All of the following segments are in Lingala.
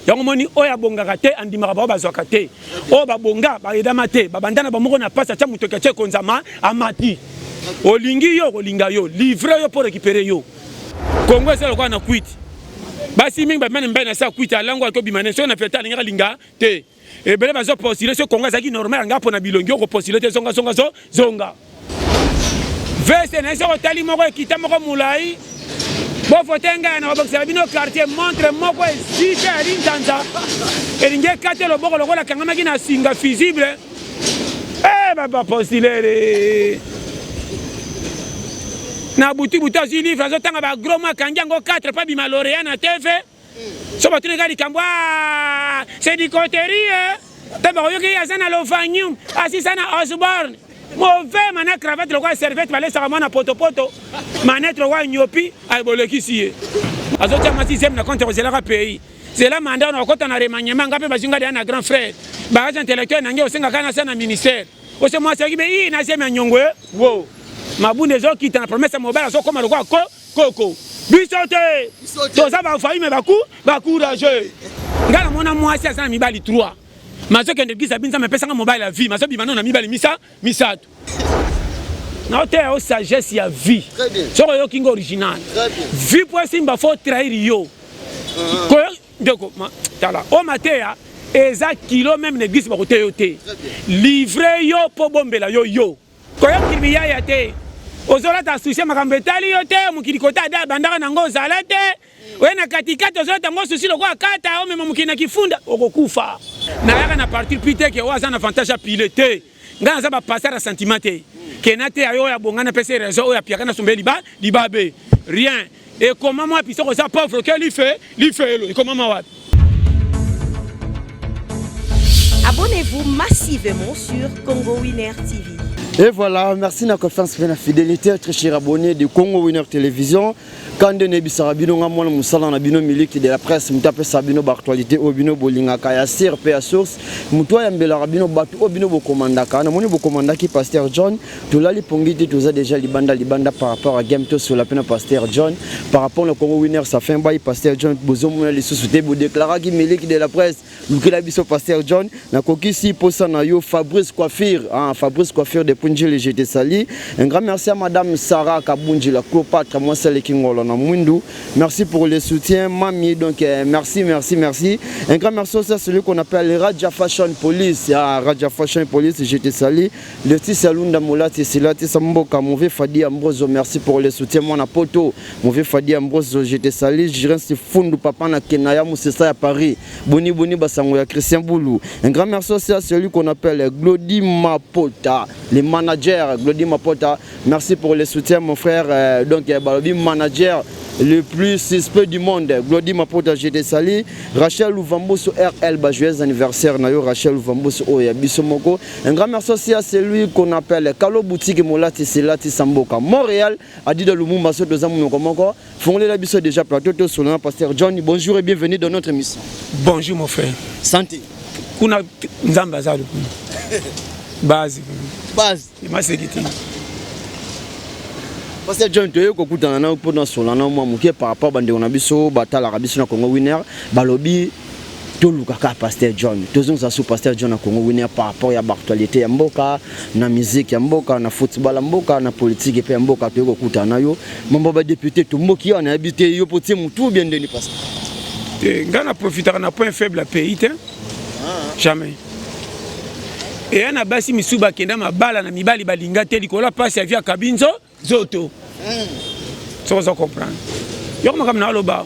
yango moni oya bongaka te andimaka bao bazwaka te oyo babonga bayedama te babandana bamoko na pasi atya moto katie konzama amati olingi yo kolinga yo livre yo pour récupérer yo Congo eza lokola na kwiti basi mingi bamene mbai na sa kwiti alango akobimane so na feta alingaka linga te ebele bazo postule so Congo ezalaki normal nga mpona bilongi oko postule te zonga vese na ese kotali moko ekita moko mulai bofote ngai na babokisaka bino quartier montre moko esika ya linzanza elingi ekate loboko lokola kangamaki na singa visible bapostulere na butu azwi livre azotanga bagros mwa akangi yango 4 pa bima lauréat na tv so batuneka likambo c'est du coterie te bakoyoki aza na lovanium asisa na osborne mauvais mana cravate lokola servete balesaka mwana potopoto manete lokola nyopi abolekisi ye azotia ma 6e na compte kozelaka pays zela manda na okota na remaniement nga mpe bazinga deya na grand frère bagage intellectuel nange osengaka na sa na ministère ose mwasaki be na sieme ya nyongo wo mabunde ezokita na promese mobile azokoma lokola koko biso te toza bafai me bacourage nga namona mwasi aza na mibali 3 mazokende gisa binza mepesanga mobile ya vie mazobima no na mibali misato naoteya o sagesse ya vie soko oyoki ngo original vie po esimba fo trahir yo ndeko tala o mateya eza kilo même l'église bakote yo te livre yo po bombela yo koyoki biyaya te ozolata susi makambo etali yo te mokili kota ada bandaka nango ozala te oye na katikati ozolata ngo susi lokola kata omema mokili na kifunda okokufa nayaka na partir pite ke oyo aza na avantage ya pile te ngai naza bapasser ya sentiment te kena te ayo oyo abongana pese réseau oyo apiaka na sombe libabe rien ekoma mwa pisoko oza pauvre ke life elo ekoma mwa wapi. Abonnez-vous massivement sur Congo Winner TV. Et voilà, merci de la confiance et la fidélité, très chers abonnés de Congo Winner Télévision. Quand on est Sabino, on a Moussala, Nabino Milik de la presse, Moutape Sabino, Bartualité, Obino Bolinga, Kaya, Sir, Pea Source, Moutoya Mbela Rabino, Batu, Obino Bokomandaka, Namoni Bokomandaki, Pasteur John, tout là, les Pongiti, tout ça déjà, Libanda par rapport à Gamto sur la peine Pasteur John, par rapport au Congo Winner, ça fait un bail, Pasteur John, Bozomouna, les sous-soutés, vous déclarez Milik de la presse, Lukilabiso, Pasteur John, Nakokisi, Posanayo, Fabrice Coiffure, Fabrice Coiffure de Punji, les GT Sali. Un grand merci à Madame Sarah Kabunji, la Cléopâtre, moi, c'est le Kingolo. Merci pour le soutien, mamie. Donc, merci. Un grand merci aussi à celui qu'on appelle Raja Fashion Police. Raja Fashion Police, j'étais sali. Le petit Salunda Moulati, Silati Samboka, mauvais Fadi Ambroso. Merci pour le soutien, mon apoto. Mauvais Fadi Ambroso, j'étais sali. Je reste Fundu Papa na Kenaya Moussessa à Paris. Boni Basangoya, Christian Boulou. Un grand merci aussi à celui qu'on appelle Glody Mapota, les managers. Glody Mapota, merci pour le soutien, mon frère. Donc, Balobi Manager. Le plus suspect du monde, Glody Mapota, j'étais sali. Rachel Louvamboso RL, joyeux anniversaire, Nayo Rachel Louvamboso Oya Bisomoko. Un grand merci aussi à celui qu'on appelle Kalo Boutique Molati Silati Samboka. Montréal, a dit de Lumumba, ce deux ans, Mokomoko. Fondé la biso déjà plateau sur le pasteur John. Bonjour et bienvenue dans notre émission. Bonjour mon frère. Santé. Kuna Nzambaza. Base. Masekiti. Parce que John, tu es au Koutana pendant son an, moi, par rapport à Bande Onabiso, Batala Rabiso na Congo Winner, Balobi, tout le cas Pasteur John. Tous nous avons Pasteur John na Congo Winner par rapport à l'actualité ya mboka, na musique ya mboka, na football ya mboka, na politique ya mboka, tu es au Koutana yo. Mon député, tout le monde qui a habité, yo petit tout bien de passer. Gana profitera na point faible à pays, jamais. Et un abasi misuba kenda mabala na mibali balinga te likola passe ya via Kabinzo zoto. Ça vous comprendre. Yo comme na loba.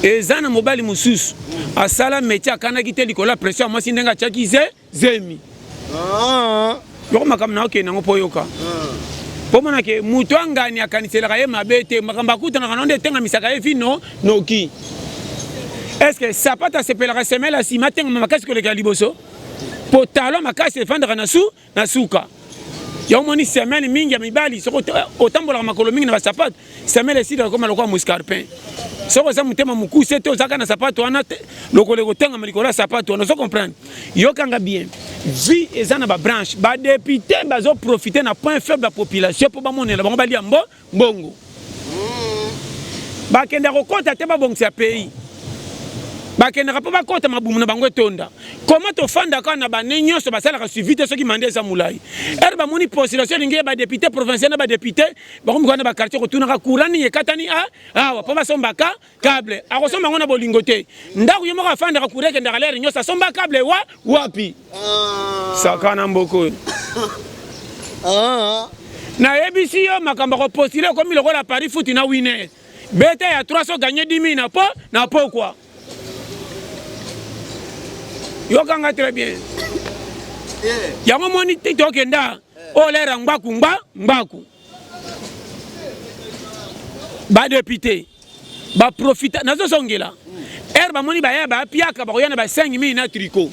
Et zana mobali mususu asala métier akana kite likola pression moi sindenga tchaki zemi. Yo comme na okena ngopo yoka. Pomona ke mutu angani akanisela kaye mabete makamba kuta na kanonde tenga misaka vino noki. Est-ce que ça pas ta sepela semela si matin makasi ko le liboso? Potalo makasi defendre na suka. Ya omoni semaine mingi ya mibali soko otambola makolo mingi na basapato semaine sida comme lokwa muscarpin. Soko za mutema mukuse te ozaka na sapato wana lokole kotenga malikola sapato on se comprendre. Yo kanga bien. Vie ezana ba branche ba député bazo profiter na point faible la population pour ba monela bango bali mbongo. Ba kenda ko konta te ba bongisa pays. bakendaka mpo bakota mabumu na bango etonda koma tofandaka na bane nyonso basalaka suivi te soki mande eza molai ere bamoni postulation elingi ye badepute provincial na badepute bakomikoa na bakartier kotunaka courant nini ekatani awa mpo basombaka cable akosomba yango na bolingo te ndako ye moko afandaka courant ekendaka lere nyonso asomba cable wapi saka na mboko nayebisi yo makambo akopostule ekomi lokola Paris foot na winner bete ya 300 gagné 10 000 na po quoi yokanga très bien yango moni tokenda olera mbaku ba député ba profita nazo songela bamoni baya ba piaka ba koyana ba 5 000 na tricot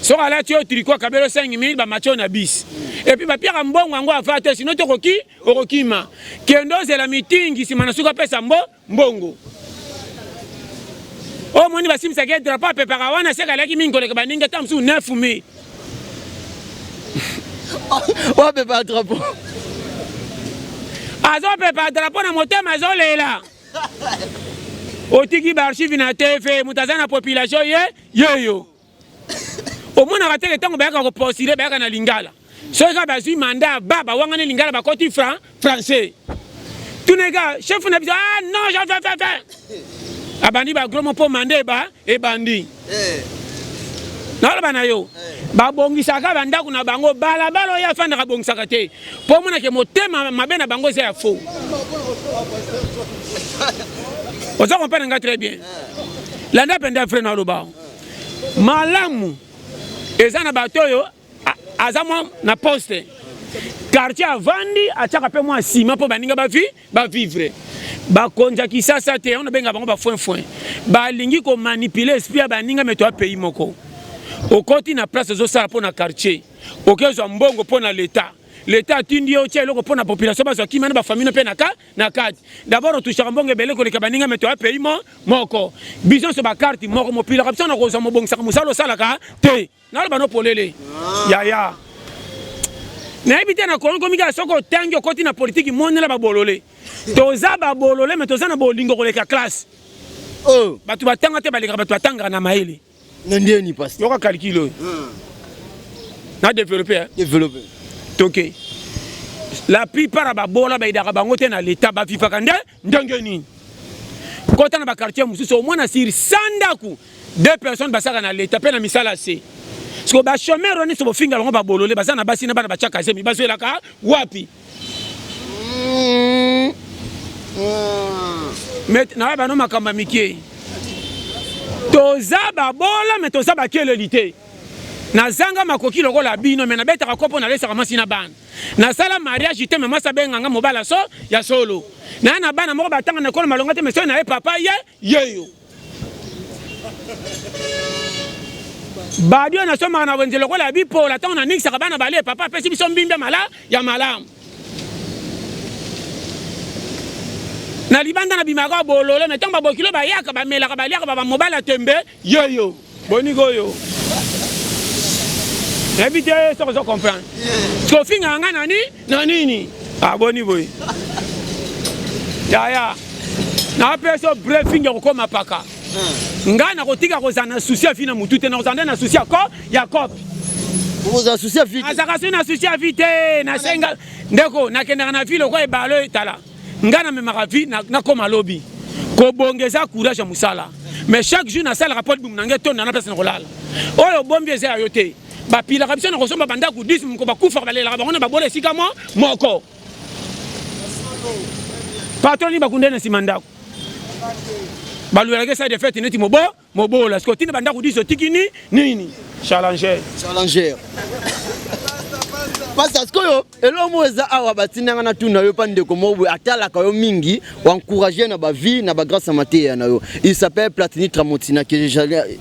so ala tio tricot kabelo 5 000 ba macho na bis et puis ba piaka mbongo ngo afate sino tokoki okokima kendo zela meeting sima na suka pesa mbongo o moni basimisa ke drapeau pepaka wana seka laki minkoleka baninga tamsu 9 000 wa pepa drapeau azo pepa drapeau na motema azolela otiki ba archive na TV mutazana population yeyo omonaka teke ntango bayaka kopostule bayaka na lingala soki kaka bazwi mandat baba wangani lingala bakoti français tuneka chef na biso non je fais abandi ba gros mpo mande ebandi naloba na yo babongisaka bandako na bango balabala oyo afandaka bongisaka te mpo omonake motema mabe na bango eza ya faux oza comprendre nga très bien landa penda frère na loba malamu eza na bato oyo aza mwa na poste quartier avandi atiaka mpe mwa nsima mpo baninga bavivre bakonza kisasa te on benga bango bafoin balingi komanipule esprit ya baninga meto ya pays moko okoti na place ezosala mpo na quartier okezwa mbongo mpo na leta atindi yo tia eloko mpo na population bazwa kimana bafamille mpe na kati d'abord otushaka mbongo ebele koleka baninga meto ya pays moko biso nyonso bakarte moko mopilaka biso na kozwa mobongisaka mosala osalaka te naloba no polele yaya nayebi te na komika soki otangi okoti na politiki monela babolole toza babolole me toza na bolingo koleka classe bato batanga te balekaka bato batangaka na mayele nandeni pasi yoka calcule oyo na développer toke la plupart ya babola bayidaka bango te na leta bavivaka ndenge nini kota na bakartier mosusu omwana siri 100 ndaku 2 personnes basaka na leta mpe na misala se siko bachomere wana so bofinga bango babolole baza na basi na bana bachaka zemi bazoelaka wapi na bano makambo mikie toza babola me toza bakeleli te nazanga makoki lokola bino me nabetaka kopo nalesaka mwasi na bana nasala mariage te me mwasi abenganga mobala ya solo na bana moko batanga na ekolo malonga te me soki na ye papa yeyo badio nasomaka na wenze lokola ya bipola ntango nanikisaka bana bale papa apesi biso mbimbi ya malamu na libanda na bimaka bolole me ntango babokilo bayaka bamelaka baliaka bamobala tembe yeyo boniko oyo nayebi te soko zo comprendre sofinga nga na nini aboni boye yaya napeso briefing ya kokoma paka nga na kotika kozala na susi ya vi na mutu te na kozala nde na susi ya kope azaka soki na susi ya vi te nasenga ndeko nakendaka na vi lokola ebalo etala nga namemaka vi nakoma lobi kobongeza courage ya mosala mais chaque jour nasalaka po libumu nange tonda na place na kolala oyo bombi eza ya yo te bapilaka biso na kosomba bandako 10 moko bakufaka balelaka bango na babola esika moko patroni bakunde na nsima ndako balwelaka esa defete neti mobola siko tina bandako 10 otiki nini challenger parce que yo elomo eza awa batinanga na tuna yo pandeko mobo atalaka yo mingi encourager na ba vie na ba grâce à mateya na yo il s'appelle Platini Tramontina que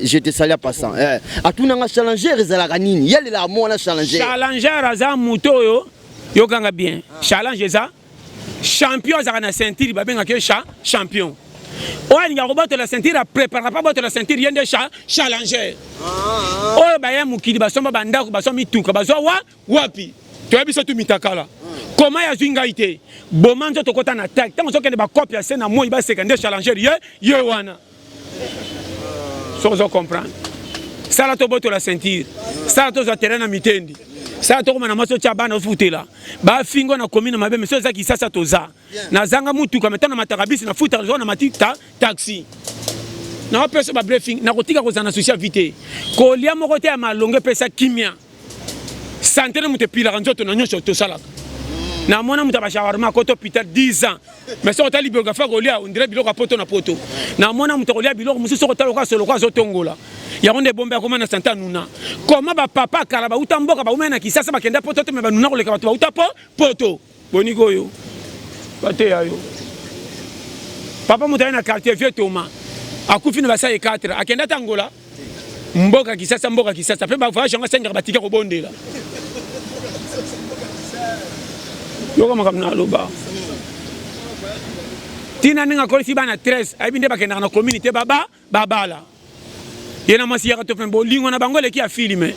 j'étais salé passant atunanga challenger ezalaka nini yele la mo na challenger aza muto yo kanga bien challenge eza champion za na ceinture babenga ke champion oya ninga koboto la ceinture prépare pas boto la ceinture yende challenger oyo baya mukili basomba bandako basomba mituka bazwa wapi toyebi so tu mitakala koma ya zwinga ite bomanzo tokota na tag tango sokende ba copie ya sena moi ba sekande challenger ye wana so zo comprendre sala to boto la ceinture sala to za terrain na mitendi sala to koma na maso cha bana ofutela ba fingo na commune mabe monsieur za kisasa toza na zanga mutu kama tana matarabisi na futa na matita taxi na pesa ba briefing na kotika ko zana social vite ko lia moko te ya malonge pesa kimia santé na mutepila kanzoto na nyosho to sala na mona mutaba shawarma ko to hôpital 10 ans mais so ta libiographie ko lia on dirait biloko poto na poto na mona mutako lia biloko musu so ko talo ka solo ko zotongola ya ronde bombe ya komana santa nuna koma ba papa kala ba utamboka ba umena kisasa ba kenda poto te me ba nuna ko leka ba uta poto boniko yo bate ya yo papa mutana na quartier vieux Thomas akufi na basa e 4 akenda tangola mboka kisasa pe ba voyage nga senga batika ko bondela yo kama kamna loba tina ninga ko si bana 13 ay binde bakenda na communauté babala yena masi ya to fembo lingo na bango le ki a filmé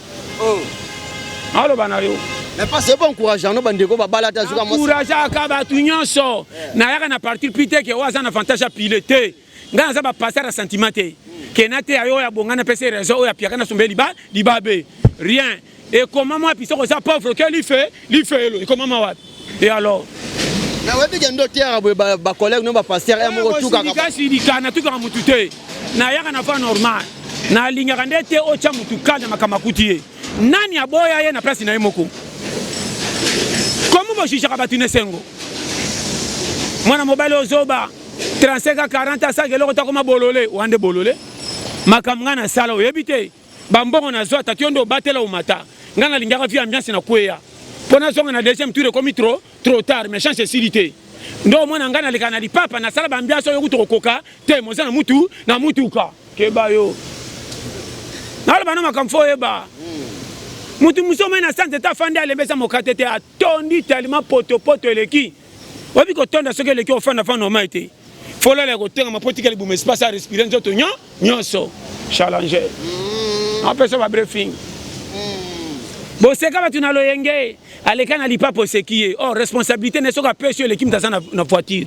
allo bana yo mais pas c'est pas encourageant no bandeko babala ta zuka mo encourageant ka ba tunyonso na yaka na partir pite ke waza na avantage a piloter ngana za ba passer à sentiment te kenate ayo ya bongana pese réseau ya piaka na sombe libabe rien et comment moi puis ça pauvre que lui fait et comment moi et alors na webi gendo tiara ba collègue no ba passer et mo tuka ka sidika na tuka mutute na yaka na fa normal na linga kandete ocha mutuka na makamakutie nani aboya ye na place na yemoko comment mo jijaka batune sengo mwana mobile ozoba 35 40 sa gelo ko koma bolole wande bolole makamngana sala oyebite bambongo na zwa tationdo batela umata ngana lingaka via ambiance na kweya pona zonga na deuxième tour comme trop tard mais chance sécurité ndo mwana ngana likana lipapa na sala bambiance yo kutokoka te moza na mutuka kebayo nalo bana makamfo yeba mutu musoma na santé ta fandi alembesa mokatete atondi tellement poto eleki wabi ko tonda soke eleki ofanda fa normal te fola le ko tenga mapoti kali bum espace à respirer nzoto nyonso challenger en personne va briefing bon c'est quand tu na loyenge alekana lipa posekiye oh responsabilité ne soka pêche l'équipe dans na voiture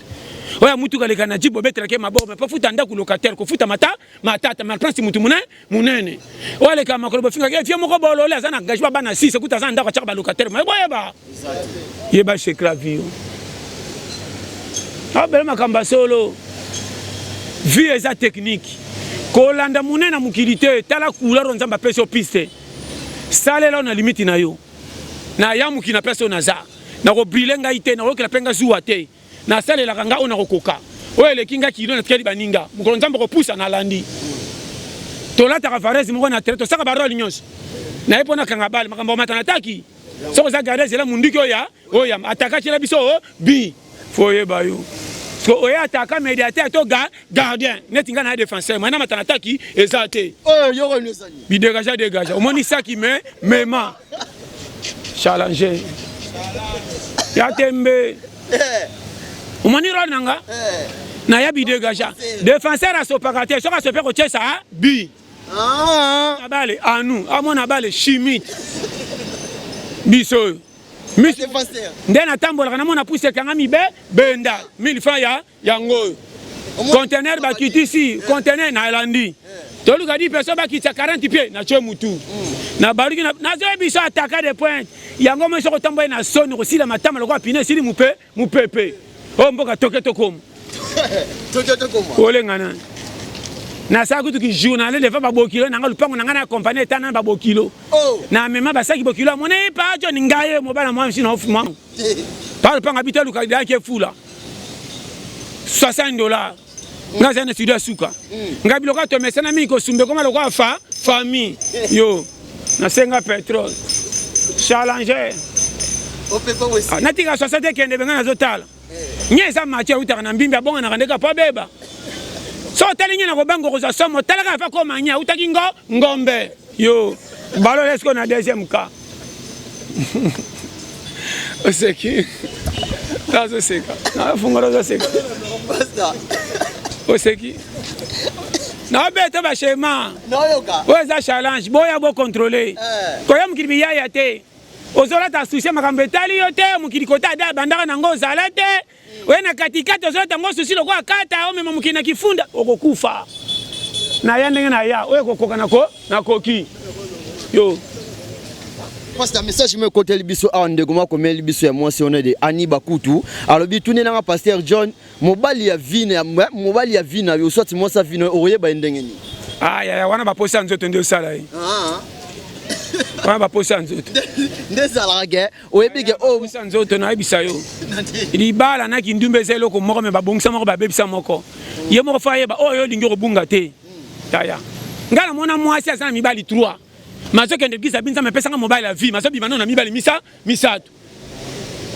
oya mutu kalekana jibo betra ke mabo mais pas futa ndaku locataire ko futa matata mais place mutu munene oya kama ko bofinga ke fie moko bolole azana engagement bana 6 kuta zanda ko chaka ba locataire mais boyeba yeba chez Clavio ah belle makamba solo vie eza technique kolanda munena mukilité tala couleur nzamba pese piste salela na limite na yo na yamu kina pese naza na ko brilenga ite na ko la penga zuwa te na salela kanga ona kokoka oye le kinga kilo na tkeli baninga mukolo nzamba ko pusa na landi tolata ka farezi moko na treto saka baro linyos na epo na kanga bali makambo matana taki soko za garage la mundiki oya ataka chela biso bi foye bayo so oya ataka médiateur to gardien netinga na défenseur mwana matana taki ezate oh yoko nosani bi dégage omoni saki mema challenger ya tembe omoni ro nanga na ya bi dégage défenseur a sopakaté soka sope ko chesa bi abale anu amona bale chimique biso ndena tambola kana mona pousse kanga mibe benda 1000 francs ya ngoyo conteneur ba kitisi conteneur na landi toluka di personne ba kitisa 40 pieds na chwe mutu na baruki na zo biso ataka de pointe yango mo soko tambola na soni ko sila matama lokwa pine sili mupepe o mboka toketo olengana na sa kutu ki journal le fa ba bokilo na ngalupango na ngana accompagner tana ba bokilo na mema ba saki bokilo mona pa jo ningaye mo bana moi sino ofuma par panga bitelu ka dia ke fula $60 ngaza na studio suka ngabilo ka to mesana mi ko sumbe koma lokwa famille yo na senga petrol challenger na tika 60 kende benga na zotala nyesa mache utaka na mbimbi abonga na kandeka pa beba so talingi na kobango ko somo talaka fa ko manya utaki ngombe yo balo lesko na deuxième cas oseki tazo seka na fungoro zo seka basta oseki na beta ba shema no yoka oza challenge boya bo contrôler ko yam kiribiya ya te ozola ta souci makambo etali yo te mukili kota da bandaka nango zala te we na katikati ozola tango souci lokwa kata o mema mukina kifunda okokufa na ya ndenge na ya oyo kokoka na koki yo. Parce que message me côté libiso a ndeko mako me libiso ya mwasi on de Ani Bakutu alobi tuni na pasteur John mobali ya vina yo soit moi sa vino oye ba ndenge ni ya wana ba posa nzoto ndio sala yi wana ba posa nzoto ndezala ge oyebige o posa nzoto na ibisa yo libala na kindumbe zelo ko moko me ba bongisa moko ba bebisa moko ye moko fa ye ba oyo lingi ko bunga te taya ngala mona mwasi asana mibali 3 mazo kende gisa binza mepesa nga mobile la vie mazo bimano na mibali misatu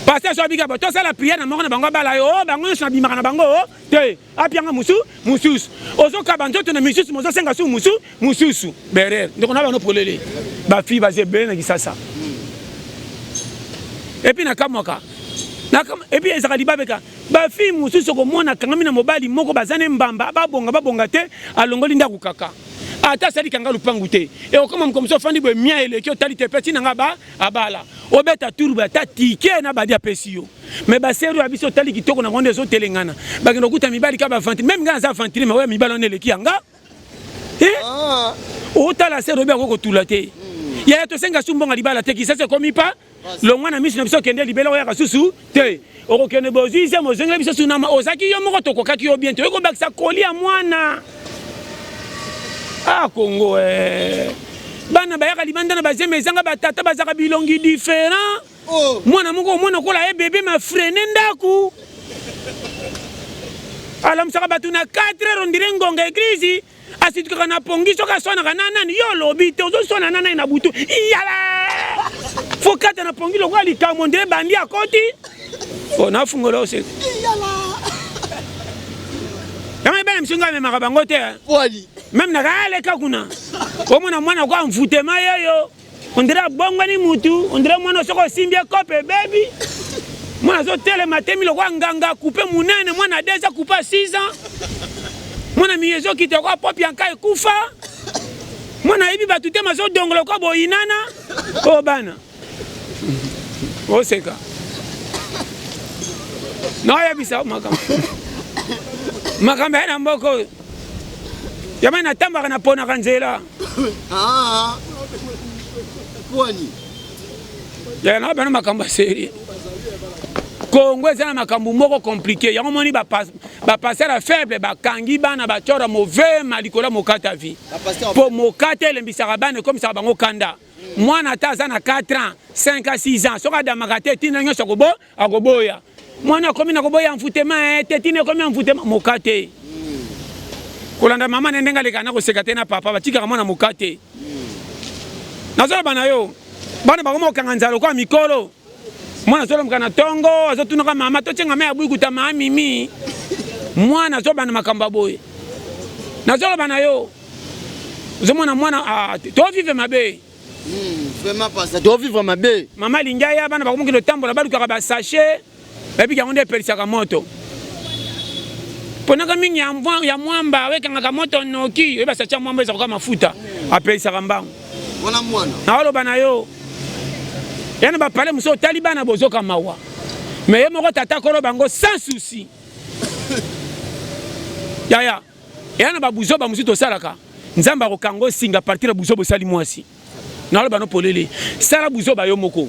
pasteur so bika to sala prière na moko na bango bala yo bango na bimaka na bango te apianga mususu ozo ka banzoto na misusu mozo senga su mususu berer ndiko na bano polele ba fille ba zebe na kisasa et puis na kamoka et puis ezaka libabeka ba fille mususu ko mona kangami na mobali moko bazane mbamba babonga te alongoli ndaku kaka ata sali kanga lupangu te e okoma mkomso fandi bo mia eleki otali te peti na ngaba abala obeta turba ta tike na badi apesi yo me ba seru abiso otali kitoko na ngonde zo telengana bakino kuta mibali ka ba fanti même ngana za fanti me we mibali on eleki anga otala seru be ko tula te ya to senga sumbonga libala te kisase komi pa longwana misu na biso kende libela ya kasusu te okokene bozize mozenga biso sunama ozaki yo moko tokokaki yo bien te ko bakisa koli ya mwana Congo bana bayaka libanda na bazeme ezanga batata bazaka bilongi différent mwana moko mwana kola bébé ma freine ndaku ala msaka batu na 4 heures on dirait ngonga église asituka na pongi soka sona kana nani yo lobi te ozo sona nana na butu yala fokata na pongi lokwa likamo ndire bandi akoti ona fungola ose yala kama bana msunga me makabango te wali même na kale kakuna omona mwana kwa mfutema yoyo ondira bongo ni mutu ondira mwana soko simbia kope baby mwana zo tele matemi lo kwa nganga coupe munene mwana déjà coupe 6 ans mwana miyezo kite kwa pop yanka ekufa mwana ibi batute mazo dongolo kwa boinana o bana oseka no ya bisa makamba na mboko yama na tamba na pona kanzela kwani ya na bana makamba seri Congo ezana makambu moko compliqué yango moni ba passer faible ba kangi bana ba chora mauvais malikola mokata vie po mokata lembisaka bana comme ça bango kanda mwana taza na 4 ans 5 à 6 ans soka da makate tina nyoso kobo akoboya mwana komi na koboya mfutema tetine komi mfutema mokate kolanda mama nendenga lekana ko sekate na papa batika mwana mokate nazola bana yo bana bakomo kanganzalo kwa mikolo mwana zola mkana tongo azotunaka mama tochenga me abuyi kutama mimi mwana zo bana makamba boye nazola bana yo zomona mwana to vivre mabe vraiment pas ça to vivre mabe mama lingaya bana bakomo kilo tambola baluka ba sachet babi kangonde pelisaka moto ponaka mingi ya mwamba wekanga moto noki yeba sacha mwamba za kwa mafuta apelisaka mbango wana mwana na walo bana yo yana ba parler muso talibana bozoka mawa mais ye moko tata kolo bango sans souci ya yana ba buzo ba musito salaka nzamba ko kango singa partir buzo bo sali mwasi na walo bano polele sala buzo ba yo moko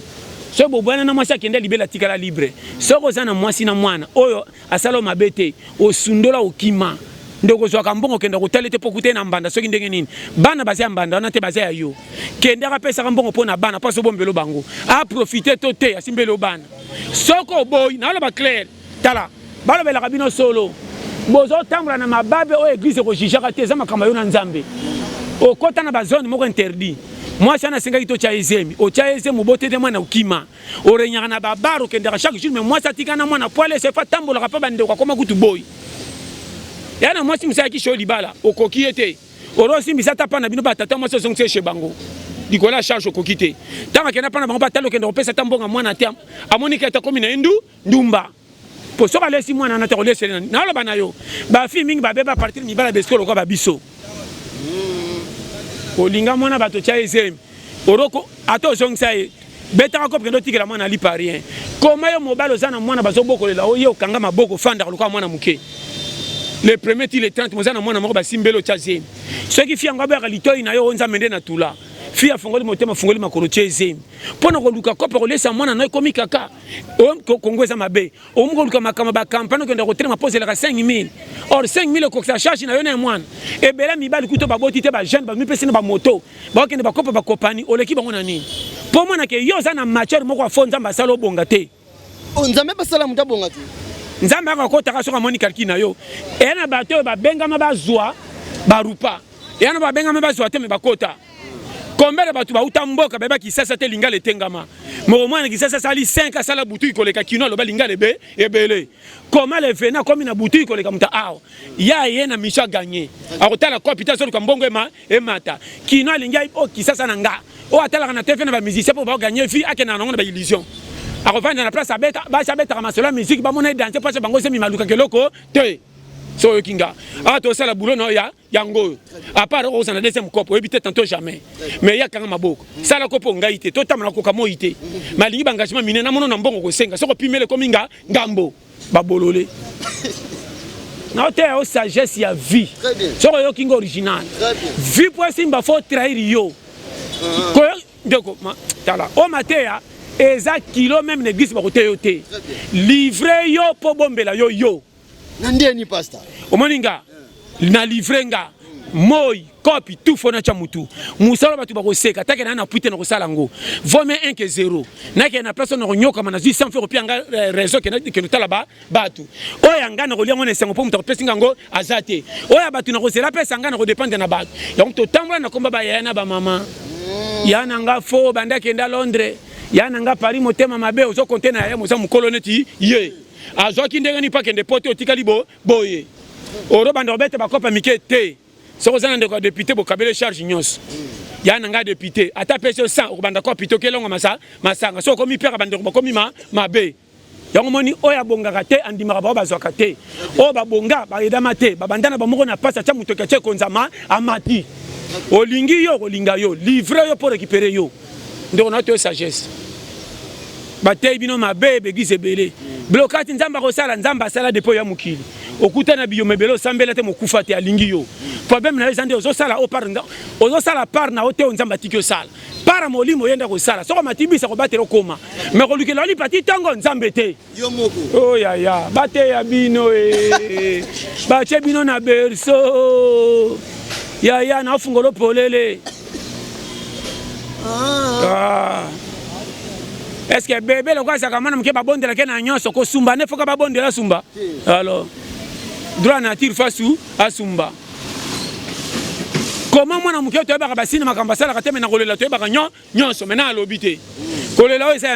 so bo bwana na mwasi akende libela tikala libre soko zana mwasi na mwana oyo asalo mabete osundola okima ndoko zwaka mbongo kenda kotalete pokute na mbanda soki ndenge nini bana bazaya mbanda wana te bazaya yo kenda kapesa mbongo pona bana paso bombelo bango a profiter to te asimbelo bana soko boy na lo ba clair tala balo bela kabino solo bozo tambula na mababe o église ko jijaka te za makamba yo na nzambe o kota na bazone moko interdit moi sana singa kito cha ezemi o cha ezemu bote de mwana ukima o renyaka na babaro kenda chaque jour mais moi satika na mwana poile se fa tambula ka pa bande ko koma kutu boy yana mwasi musaki sho libala okoki ete orosi misata pa na bino batata mwasi zongse chez bango dikola charge okoki te tanga kena pa na bango batalo kenda kopesa tambonga mwana te amoni ka ta komi na ndumba po soka lesi mwana na ta kolese na lo bana yo ba fi mingi ba beba partir mi bala besko ko ba biso olinga mwana bato cha ezemi oroko ato zongsa e beta ko kendo tikela mwana li pa rien koma yo mobalo zana mwana bazo bokolela o ye okanga maboko fanda ko mwana muke le premier ti le 30 mozana mwana moko basimbelo tchazemi soki fi yango ba litoi na yo onza mende na tula fi afongoli motema fongoli makolo tchezemi pona ko luka kopa ko lesa mwana na komi kaka o kongweza mabe o mo luka makama ba campagne ko ndako tena pose la 5000 or 5000 ko sa charge na yo na mwana e bela mibali kuto ba boti te ba jeune ba mi pese na ba moto ba kende ba kopa ba kopani oleki bango na nini po mwana ke yo za na matière moko afonza mbasalo bonga te o nzambe basala muta bonga te nzambe akakotaka soka moni kalki na yo ena bato oyo babengama bazwa barupa ena babengama bazwa te me bakota kombele bato bauta mboka beba kisasa te lingala etengama moko mwana kisasa sali 5 asala butu ikoleka kino aloba lingala ebele koma le vena komi na butu ikoleka muta awa ya ye na misha gagné akotala kopita solo ka mbongo emata kino alinga o kisasa na nga o atalaka na TV na ba musicien po ba gagner vie akena nango na ba illusion akovanda na place abeta basabeta masolo musique ba mona danser parce bango semi maluka keloko te so yokinga to sala boulot no ya yango à part o sana deuxième copo ebite tantôt jamais mais ya kanga maboko sala kopo ngai te to tamana ko kamo ite malingi bangagement mine na mono na mbongo ko senga soko pimele kominga ngambo ba bolole na te o sagesse ya vie soko yokinga original vie pour simba faut trahir yo ko ndeko tala o mateya eza kilo même l'église ba kote yo te livrer yo po bombela yo nandie ni pastor omoninga na livrer nga moi copie tout fona cha mutu musala batu ba koseka take na puite na kosala ngo vome 1 que 0 na ke na personne no nyoka mana zi sans faire pianga réseau que notala ba batu oya nga na kolia ngone sengo po mutu pesinga ngo azate oya batu na kosela pesa nga na ko dépendre na batu donc to tambola na komba ba yana ba mama yana nga fo banda kenda Londres yana nga Paris motema mabe ozo container ya moza mukolo neti ye azoki ndenge ni pa kende pote otikali boye oro banda obete bakopa mike te soko zana ndeko député bo kabele charge nyos yana nga député ata pese 100 obanda ko pito kelonga masanga soko mi pera banda ko komi mabe yango moni oya bongaka te andimaka ba bazwaka te o babonga ba edama te babandana ba moko na pasa cha mutoka che konzama amati olingi yo olinga yo livrer yo pour récupérer yo ndeko na to sagesse batei bino mabe begize bele blokati nzamba ko sala nzamba sala depo ya mukili okuta na biyo mebelo sambela te mokufa te alingi yo problème na ezande ozo sala o par ozo sala par na ote nzamba tikyo sala para molimo yenda ko sala soko matibisa ko batero koma me ko lukela li pati tango nzambe te yo moko oh ya bate ya bino bache bino na berso ya na fungolo polele est-ce que bébé le quoi ça kamana mke babondela ke na nyonso ko sumba ne foka babondela sumba alors droit nature fasu asumba comment mwana mke to ba basina makamba sala kateme na kolela to ba nyonso mena alobite kolela o esa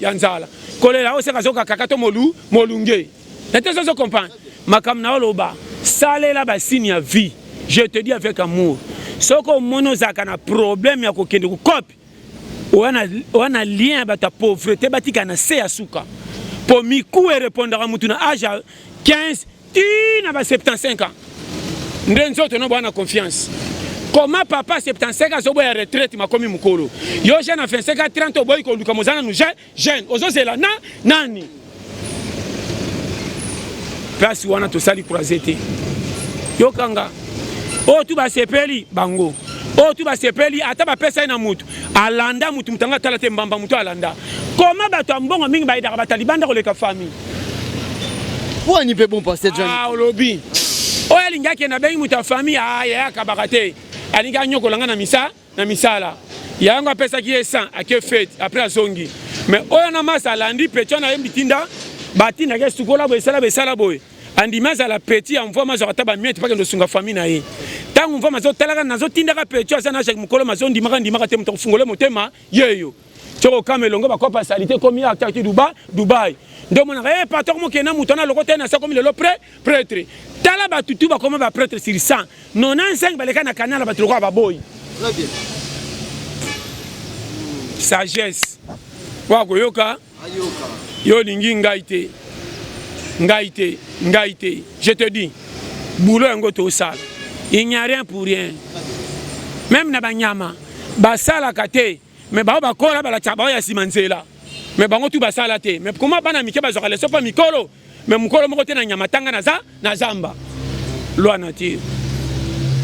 yanzala kolela o se kazoka kakato molunge n'était pas comprendre makam na oloba salela basini ya vie je te dis avec amour soko mono zaka na problème ya kokende ku copie wana lien bata pauvreté batika na se ya suka po miku e répondre à mutu na âge 15 tina ba 75 ans ndenzo to no bana confiance comment papa 75 ans oboya retraite makomi mukolo yo jeune a 25 ans 30 oboyi ko luka mozana nu jeune ozozela nani place wana to sali croisete yo kanga o tu ba sepeli bango o tu ba sepeli ata ba pesa ina mutu alanda mutu mutanga tala te mbamba mutu alanda koma bato ambongo mingi ba idaka batalibanda koleka famille pour ni pe bon pasteur John olobi o yalinga ke na bengi mutu famille ya kabakate alinga nyoko langa na misala yanga pesa ki 100 ake fête après azongi mais oya na masa landi pecho na yembitinda batinda ke sukola bo esala boy andimasa la petit envoie mazo ataba miette pas que ndo sunga famille na ye tangu mva mazo talaka nazo tindaka pecho asana chaque mukolo mazo ndimaka te muto fungole motema yeyo choko kamelongo ba kopa salité comme ya activité Dubai ndo mona patron mo kena mutona lokota na sa comme le prêtre tala ba tutu ba comme ba prêtre sur 100 95 baleka na kanala ba tuloko ba boy très bien sagesse wa koyoka ayoka yo lingi ngaité je te dis boulot yango to sala il n'y a rien pour rien même na banyama basala kate mais ba kola ba la chaba ya simanzela mais bango tu basala te mais comment bana mike bazokale so pa mikolo mais mukolo moko te na nyama tanga na zamba loi nature.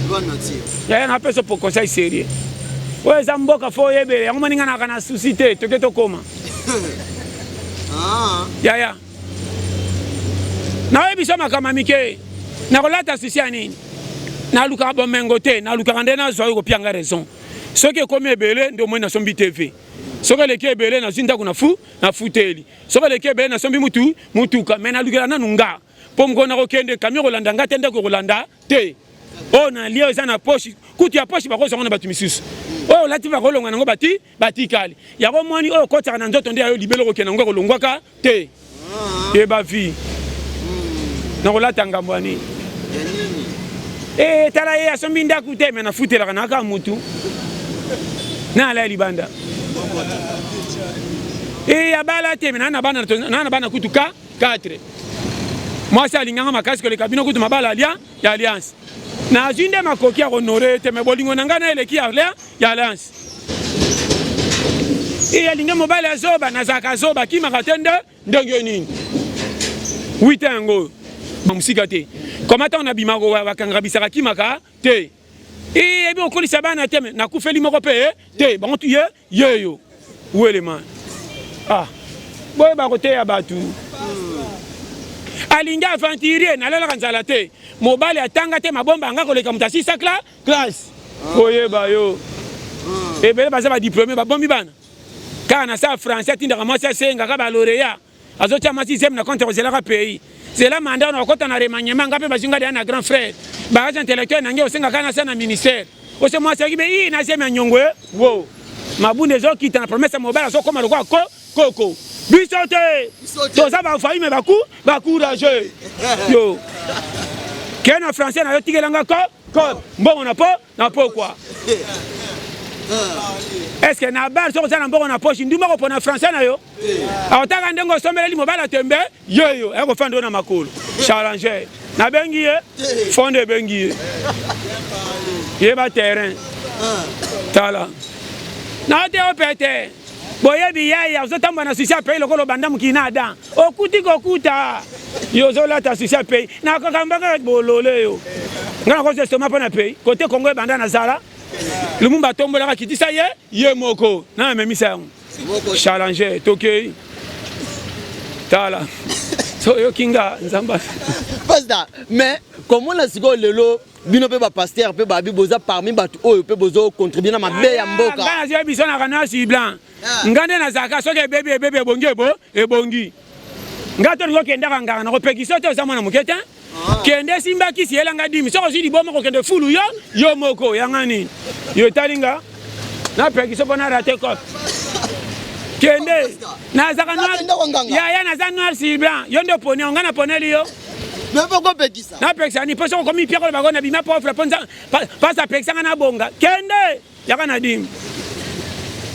Loi nature. Yaya na peso pour conseil sérieux. Ouais, ça mboka faut yebele. On maninga na kana suscité, to keto koma. Ah. Yaya. Na webi soma kama mike. Na kolata susi anini. Na luka bomengo te, na luka ndena zo ko pianga raison. Soki komi ebele ndo mwe na sombi TV. Soki leki ebele na zinda kuna fu na futeli. Soki leki ebele na sombi mutuka mena luka na nunga. Pomko na kokende kamyo kolanda ngate ndeko kolanda te. Oh na lio eza na poche. Kuti ya poche bako zonga na batu misusu. Oh lati ba kolonga nango bati kali. Ya ko mwani oh kota na nzoto ndia yo libelo ko kena ngo kolongwaka te. E ba vi. Na kolata ngambo ani. Eh tala ye asombi ndaku te mena futela kana ka mutu. Na la libanda. Eh abala te mena na bana kutuka 4. Moi ça linganga makasi ko le kabino kutu mabala alia ya alliance. Na zinde makoki honoré te me bolingo nangana eleki ya alliance. Eh alinga mobile azoba na zaka zoba kima katende ndenge nini. 8 ango. Musika te. Comment on a bimako wa kangabisaka kimaka te. Et bien, on connaît ça, na koufeli moko pe te bon tu yo où est le man ah boy ba côté ya batu alinga aventurier na lela kanzala te mobali atanga te mabomba nga koleka mutasi sakla classe boye ba yo et bele baza ba diplômé ba bombi bana kana sa français tinda ka mwasi senga ka ba lauréat azotia masi zem na compte ozela ka pays c'est là mandat na kota na remaniement ngape bazinga de na grand frère ba intellectuel nange osenga kana sana ministère ose mwasi akibe na sema nyongwe wo mabunde zo kita na promesse mobile zo koma lokwa koko bisote toza ba faille me ba courageux yo kena français na yo tikelanga ko bon na pourquoi est-ce que na bar so za na mbongo na poche nduma ko pona français na yo awotaka ndengo sombeli mobile tembe yo eko fando na makolo challenger na bengi fonde bengi ye ba terrain tala na te opete boye biya ya zo tamba na sucia pays lokolo banda mukina ada okuti kokuta yo zo la ta sucia pays na kokambaka bolole yo ngana ko stoma pa na pays côté Congo banda na zala lumumba tombola ka kitisa ye moko na memisa challenger tokei tala so yo kinga nzamba Pastor mais comment la sigo lelo bino pe ba pasteur pe ba biboza parmi batu oyo pe bozo contribuer na mabe ya mboka ngana je biso na kana si blanc ngande na zaka soke bebe bongi ebongi ngato ngo kenda kanga na ko pekiso te za mwana muketa kende simba kisi elanga dimi soko zidi bomo ko kende fulu yo moko yangani yo talinga na pekiso bona rate ko kende na zaka noir ya na za noir si blanc yo ndo poni ngana poneli yo mais pourquoi pekisa na pekisa ni poso ko mi piako ba ko na bima pauvre ponza pasa pekisa ngana bonga kende yakana dimi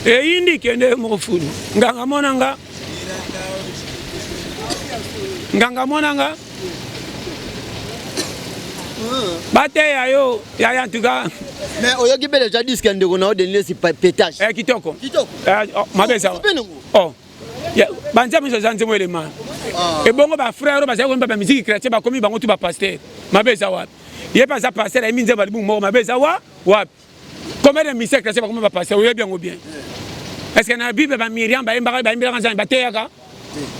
e indi kende mo fulu nganga monanga bate ya yo ya en tout cas mais oyoki bele ja disque ndeko na odeni si pétage kitoko mabeza oh ya banza miso zanze mo elema e bongo ba frère ba za ko ba musique chrétien ba komi bango tu ba pasteur mabeza wapi ye pas za pasteur e minze ba libu mo mabeza wapi combien de musique chrétien ba komi ba pasteur oyo bien ou bien est-ce que na bible ba Miriam ba imbaka ba teyaka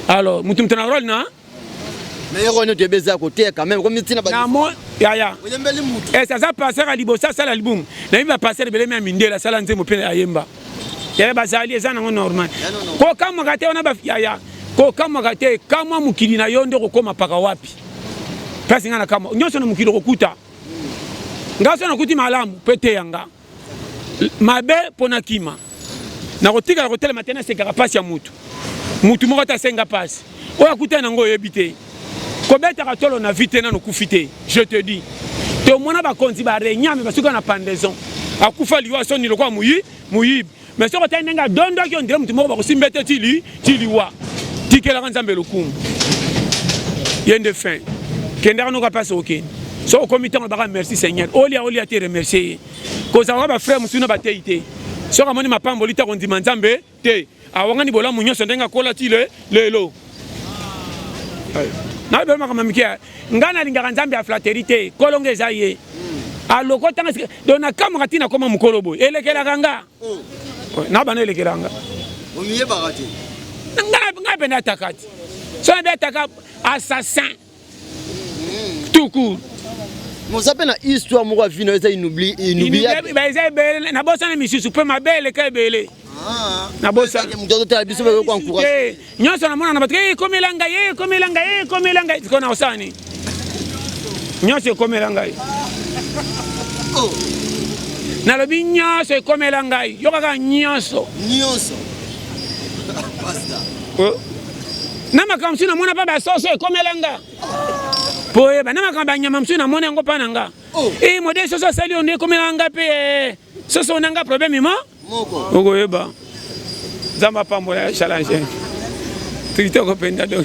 alors mutum tana rôle na mais yoko ne te beza côté quand même comme tina ba na mo ya oyembeli mutu et ça passer à libosa sala album na biba passer belé même ndela sala nzemo pe ayemba ya ba zali ezana ngo normal ko kama kate ona ba ya ko kama kate kama mukili na yondo ko koma paka wapi pasi ngana kama nyoso na mukili ko kuta ngaso na kuti malamu pete yanga mabe pona kima na kotika ko tele matena se karapasi ya mutu moko ta senga passe oya kutana ngo yebite ko beta ka tolo na vite na no kufite je te dis te mona ba konzi ba renyame basuka na pendaison akufa liwa soni lokwa muyibi mais so ko tenga dondo ki on dirait mutu moko ba ko simbete tili wa tikela kanzambe lokumu yende fin kenda no ka passe aucun so au comité on ba merci Seigneur olia te remercier ko za ba frère musuna ba teite so ka moni mapambo lita ko ndima nzambe te awangani bola munyo so ndenga kola ti lelo Na be makama mikia. Ngana lingaka nzambe ya fraternité, kolonge zaye. Aloko tanga dona kamera tina koma mukolo boy. Elekela kanga. Na bana elekela kanga. Omiye bagati. Ngana bena atakati. So na ataka assassin. Tout court. Vous avez une histoire, moi, vie, inoubliable. Na bossa na misusu pe mabele ka ebele. Na bossa. Nyonso na mona na batke komelanga ye. Kona osani. Nyonso komelanga ye. Oh. Na lobi nyonso komelanga ye. Yo kaka nyonso. Nyonso. Basta. Oh. Na makamsu na mona pa ba soso komelanga. Poye ba na makamba nyama msu na mona ngo pananga. Eh modèle soso sali on est comme nga pe soso nanga problème moko. Oko yeba. Zamba pambo ya challenge. Trito ko penda donc.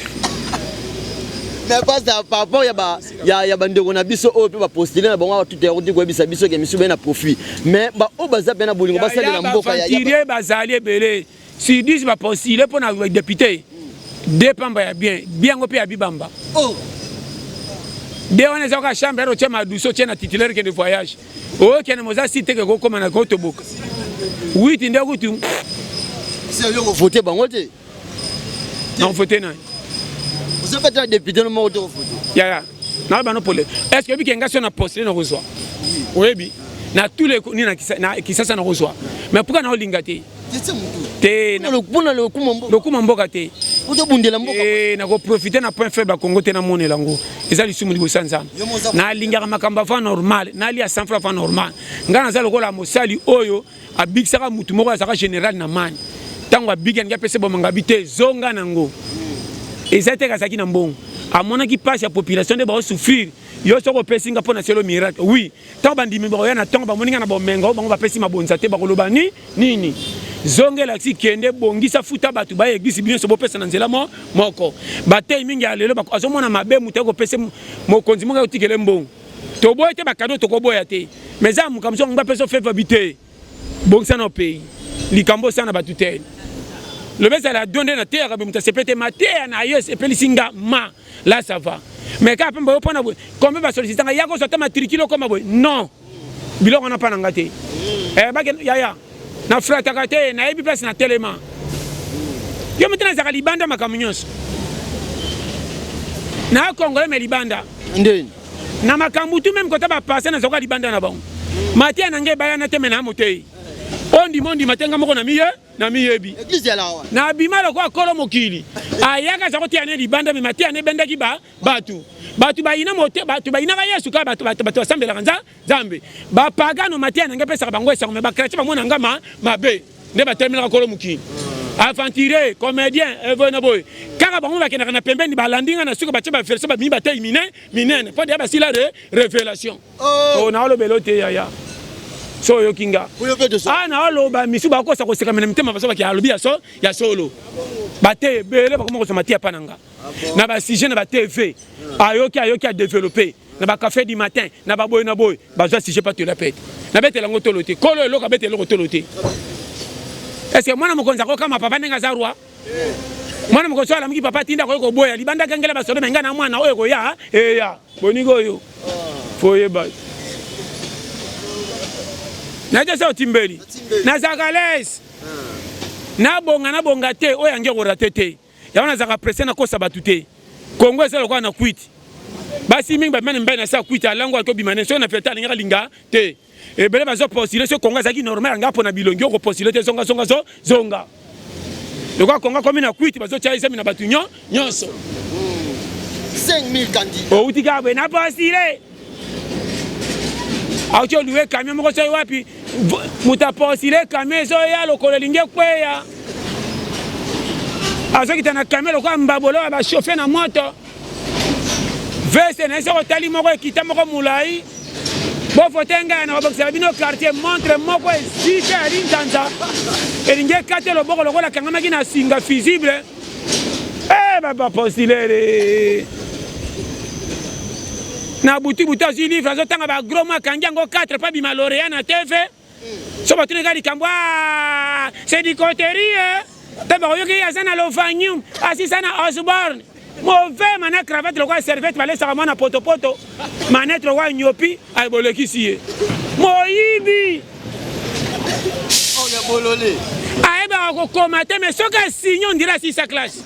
Mais pas ça par rapport ya bandeko na biso o pe ba postuler na bango tout est ko bisa biso ke misu be na profit. Mais ba o baza be na bolingo ba sali na mboka ya ya bazali belé. Si 10 ba postuler pour na député. Dépamba ya bien ngo pe ya bibamba. Oh. De on est à chambre au tient douceau tient titulaire que de voyage. Oh qui ne moza cité que comme na goto book. Oui tinde goto. C'est yo voter bangote. Non voter non. Vous avez été député no mo voter. Ya. Na ba no pole. Est-ce que bi kenga sur na poste na reçoit? Oui bi. Na tous les ni na qui ça na reçoit. Mais pourquoi na olingate? Te na le kumamboka te. Na ko profiter na point faible Congo te na monela ngo. Eza lisumu libosa nzambe. Na lingaka makamba fa normal, na li a 100 francs fa normal. Ngana za lokola mosali oyo abikisaka mutu moko azaka général na mani. Tango abiki nga pese bomanga bité zonga nango. Eza te kasaki na mbongo. Amona ki passe ya population de ba souffrir. Yo soko pesi nga pona selo miracle. Oui. Tango bandimi ba ya na tango ba moninga na bomengo bango ba pesi mabonza te ba koloba nini. Zongela si kende bongisa futa batu ba église bien so bo pesa na nzela moko batay mingi alelo ba azomona mabe mutu ko pesa mokonzi monga utikele mbongo to boye te ba cadeau to ko boya te mais za mukamso ngba pesa fait habiter bongisa na pays likambo sana batu te le besa la donner na terre be mutu sepete mater na yes e pelisinga ma là ça va mais ka pemba opona comme ba solliciter ya ko sota matricule comme boy non biloko na pa na ngate ba ya na frata te na ebi place na telema yo mutana za libanda makamunyos na Congolais me libanda ndeni na makambutu même kota ba passer na zoka libanda na bango matia na nge baya na teme na motei mondi matenga moko na miyebi église ya lawa na bimalo kwa kolo mokili ayaka za kotia ne libanda me matia ne benda ki batu baina mote batu baina ka Yesu ka batu asambela kanza zambe ba pagano matia na ngepesa bango esa me ba chrétien ba mona ngama mabe nde ba terminer kolo mokili aventurier comédien evona boy kaka bango ba kena na pembeni ba landinga na suko ba tsheba verse ba mi ba tay minene po dia ba sila révélation oh na lo belote ya so yo kinga na oloba misu ba kosa ko seka mena mitema baso ba ki alobi ya solo bate bele ba komo ko matia pananga na ba sujet na ba TV ayoki a développer na ba café du matin na ba boy ba za sujet pas te la pète na bete lango toloté kolo eloko bete eloko toloté est-ce que mwana mokonza ko kama papa nenga za roi mwana mokonza ala miki papa tinda ko boya libanda kangela ba solo menga na mwana oyo ko ya ya bonigo yo foye ba na jesa otimbeli na zakales na bonga te oyo ange ko ratete ya wana zaka presse na kosa batute Congo esa lokwa na kwiti basi mingi ba mene mbena sa kwiti alango ko bimane so na feta linga linga te e bele bazo postuler so Congo zaki normal nga pona bilongi ko postuler te zonga lokwa Congo komi na kwiti bazo tia isemi na batu nyonso 5000 candidats o utika be na postuler auto louer camion moko so wapi muta postuler camion so ya lokolo linge kweya azoki tana camion kwa mbabolo ba chauffer na moto veste na so tali moko kita moko mulai bo fotenga na baboksa bino quartier montre moko zike ali ntanza elinge kate loboko lokola kangama kina singa visible baba postuler na buti azi livre azotanga ba gros ma kanjango 4 pa bima lauréat na TV so batune kali kambwa c'est du coterie te ba yoki azana lo vanium asisa na Osborne mauvais mana cravate le roi servette balé ça na poto poto manette le roi nyopi ay boleki sié moyibi on ya bololé ay ba ko komate mais soka signon on dirait si sa classe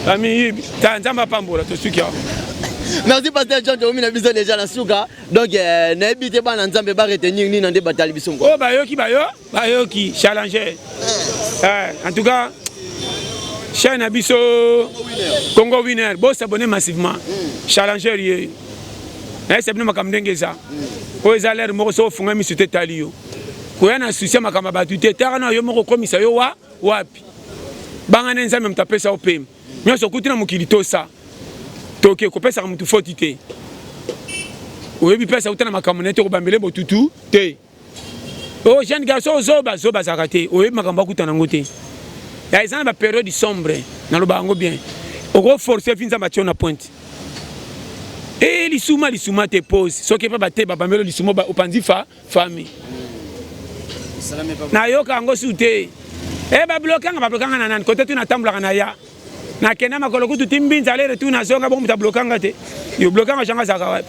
ami tanzamba pambola to sukia. Merci pasteur John Tomi na biso déjà na suka donc na ebité ba na nzambe ba retenir ni na nde batali biso ngo oh bayoki challenger en tout cas chaîne abisso Congo Winner bo s'abonner massivement challenger yé c'est bien makamdenge ça o ezalaire moko so funga misute talio ko yana souci makamba batute tarana yo moko komisa yo wapi banga nenza même taper ça au PM nyoso kutina mukilito ça toke ko pesa mutu fotité oyebi pesa utana makamonete ko bambele botutu te oh jeune garçon zoba zakate oyebi makamba kutana ngote ya izana ba période sombre na lo bango bien oko forcer finza matio na pointe et lisuma te pose soki pa bate ba bambelo lisuma ba opanzi famille na yoka ngo sute ba blokanga na nan côté tu na tambla na ya na kena makolo kutu timbinza ale retour na zonga bon muta blokanga te yo blokanga janga zaka wapi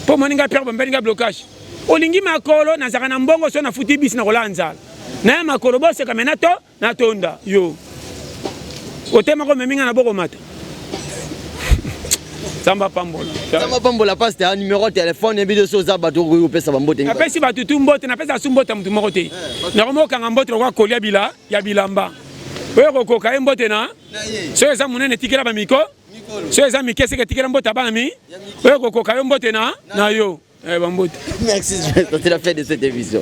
po moninga père bambelinga blocage olingi makolo na zaka na mbongo so na futi bis na kolanza na makolo bose kamena to na tonda yo otema ko meminga na boko mata Samba Pambola passe un numéro de téléphone et vidéo sur Zabato ou pesa bambote. Na pesi batutu mbote na pesa sumbota mutu mokote. Na romo kanga mbote kwa kolia bila ya bilamba. Wewe ko ka mbote na. So eza munene tikela ba miko. So eza mikese ke tikela mbota ba mi. Wewe ko ka mbote na yo. Merci, c'est la fin de cette émission.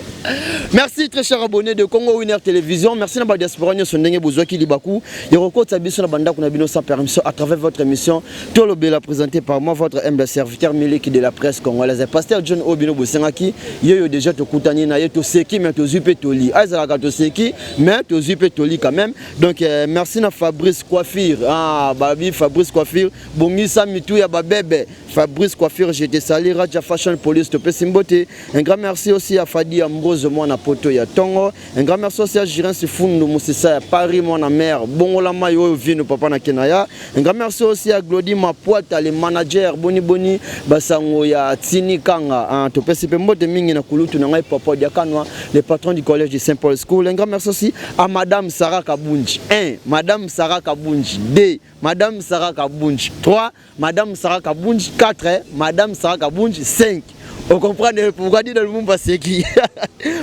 Merci très cher abonné de Congo Winner Télévision. Merci à la diaspora qui est besoin qui libaku. Et recours de la bande qu'on a bino sans permission à travers votre émission. Tout le bien présenté par moi, votre humble serviteur Miliki de la presse congolaise. Pasteur John Obino Bosengaki. Yo déjà te koutani na yo to seki mais to zupe toli. Aizala to seki mais to zupe toli quand même. Donc merci à Fabrice Coiffure. Ah babi Fabrice Coiffure. Bongisa mitou ya babebe. Fabrice Coiffure, j'étais salé Raja Fashion Police de Pessimbote. Un grand merci aussi à Fadi Ambrose, moi na poto ya Tongo. Un grand merci aussi à Jiren Sifundu Moussissa ya Paris, moi na mère. Bongola Mayo Vino Papa na Kenaya. Un grand merci aussi à Glody Mapoata, les managers Boni Basango ya Tini Kanga. To Pessimbote Mingi na Kulutu na Papa Diakanwa, les patrons du collège de Saint-Paul School. Un grand merci aussi à Madame Sarah Kabunji. 1. Madame Sarah Kabunji. 2. Madame Sarah Kabunji. 3. Madame Sarah Kabunji. 4. Madame Sarah Kabunji. 5. On comprend pourquoi dit dans le monde c'est qui.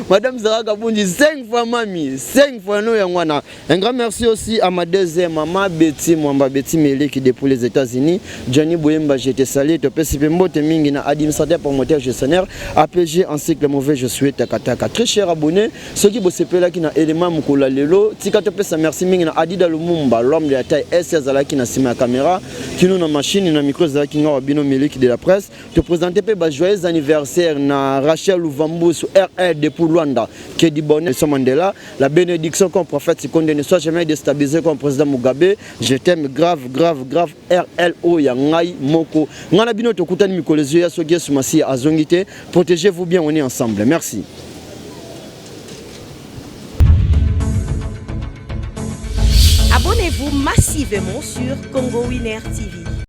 Madame Sarah Kabunji 5 fois mamie, 5 fois nous yangwana. Un grand merci aussi à ma deuxième maman Betty Mwamba Betty Mele qui depuis les États-Unis. Johnny Boyemba j'étais salé to pesipe mbote mingi na administrateur promoteur gestionnaire APG ainsi que le mauvais je souhaite takataka. Très cher abonné, ceux qui bossent là qui na élément mukola lelo, tika to pesa merci mingi na Adida Lumumba, l'homme de la taille S Zala qui na sima caméra, qui nous na machine na micro Zala qui nga bino Mele qui de la presse. Te présenter pe ba joyeux anniversaire na Rachel Louvambou sur RR depuis Luanda, qui est du bonheur de Mandela. La bénédiction comme prophète Sikonde ne soit jamais déstabilisé comme président Mugabe. Je t'aime grave. RLO Yangai Moko. Ngana bino to kutani mikolezo ya sogie sumasi azongite. Protégez-vous bien, on est ensemble. Merci. Abonnez-vous massivement sur Congo Winner TV.